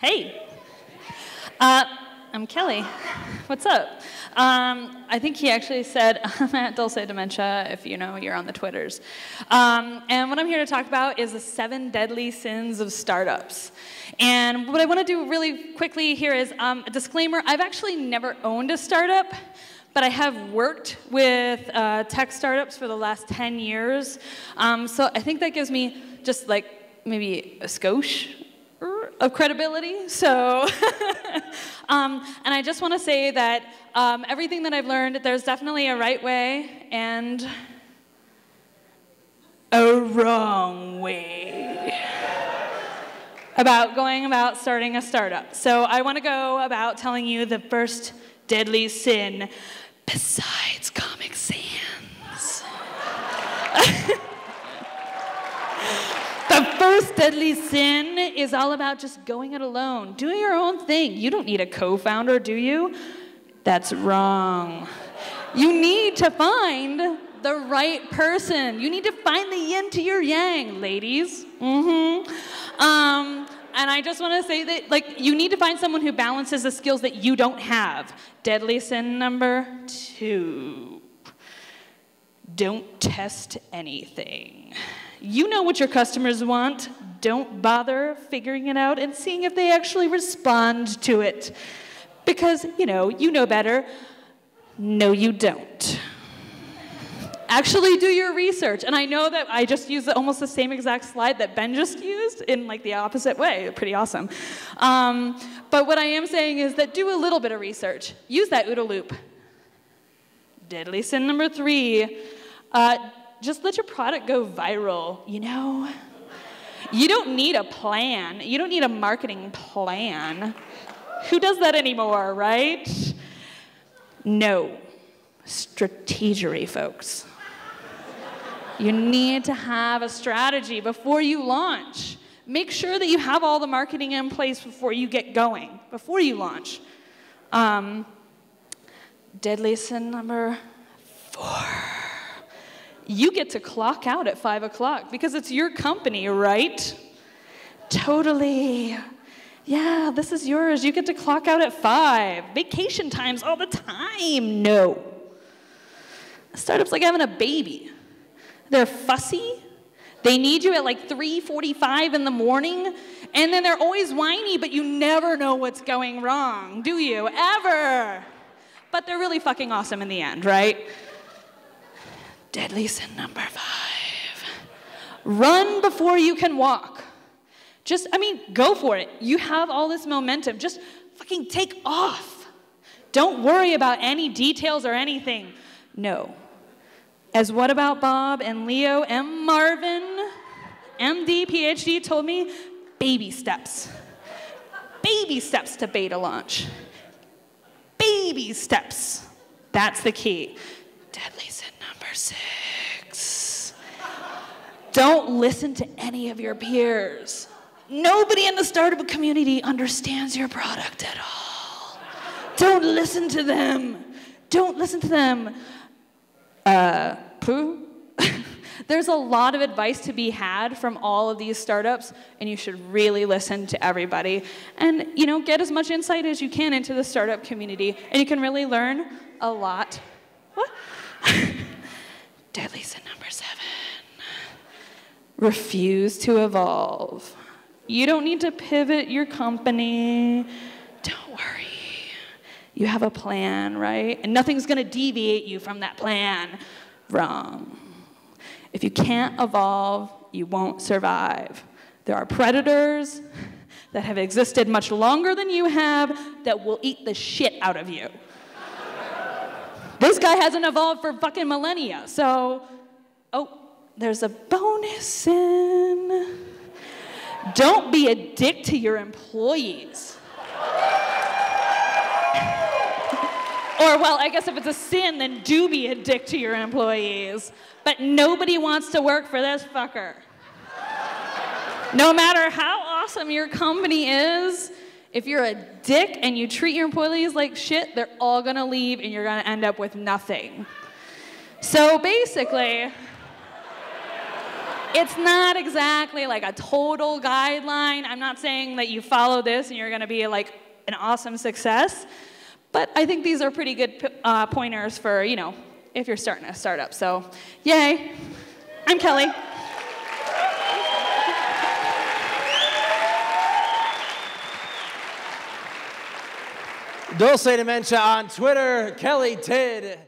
Hey. I'm Kelly. What's up? I think he actually said, I'm at Dulce Dementia, if you know, you're on the Twitters. And what I'm here to talk about is the 7 deadly sins of startups. And what I want to do really quickly here is a disclaimer. I've actually never owned a startup, but I have worked with tech startups for the last 10 years. So I think that gives me just like maybe a skosh of credibility. So, and I just want to say that everything that I've learned, there's definitely a right way and a wrong way about going about starting a startup. So I want to go about telling you the first deadly sin besides Comic Sans. The first deadly sin is all about just going it alone, doing your own thing. You don't need a co-founder, do you? That's wrong. You need to find the right person. You need to find the yin to your yang, ladies. And I just want to say that, like, you need to find someone who balances the skills that you don't have. Deadly sin number 2. Don't test anything. You know what your customers want. Don't bother figuring it out and seeing if they actually respond to it. Because, you know better. No, you don't. Actually do your research. And I know that I just used almost the same exact slide that Ben just used in like the opposite way. Pretty awesome. But what I am saying is that do a little bit of research. Use that OODA loop. Deadly sin number 3. Just let your product go viral, you know? You don't need a plan. You don't need a marketing plan. Who does that anymore, right? No. Strategery, folks. You need to have a strategy before you launch. Make sure that you have all the marketing in place before you get going, before you launch. Deadly sin number 4. You get to clock out at 5 o'clock because it's your company, right? Totally. Yeah, this is yours. You get to clock out at 5. Vacation times all the time. No. A startup's like having a baby. They're fussy. They need you at like 3:45 in the morning, and then they're always whiny, but you never know what's going wrong, do you? Ever. But they're really fucking awesome in the end, right? Deadly sin number 5. Run before you can walk. Go for it. You have all this momentum. Just fucking take off. Don't worry about any details or anything. No. As What About Bob and Leo M. Marvin, MD, PhD, told me, baby steps. Baby steps to beta launch. Baby steps. That's the key. Deadly sin number 6. Don't listen to any of your peers. Nobody in the startup community understands your product at all. Don't listen to them. Don't listen to them. Pooh? There's a lot of advice to be had from all of these startups, and you should really listen to everybody. And, get as much insight as you can into the startup community, and you can really learn a lot. What? Deadly sin number 7. Refuse to evolve. You don't need to pivot your company. Don't worry. You have a plan, right? And nothing's going to deviate you from that plan. Wrong. If you can't evolve, you won't survive. There are predators that have existed much longer than you have that will eat the shit out of you. This guy hasn't evolved for fucking millennia, so, there's a bonus sin. Don't be a dick to your employees. Or, well, I guess if it's a sin, then do be a dick to your employees. But nobody wants to work for this fucker. No matter how awesome your company is, if you're a dick and you treat your employees like shit, they're all gonna leave and you're gonna end up with nothing. So basically, It's not exactly like a total guideline. I'm not saying that you follow this and you're going to be like an awesome success. But I think these are pretty good pointers for, you know, if you're starting a startup. So, yay. I'm Kelly. Dulce Dementia on Twitter, Kelly Tid.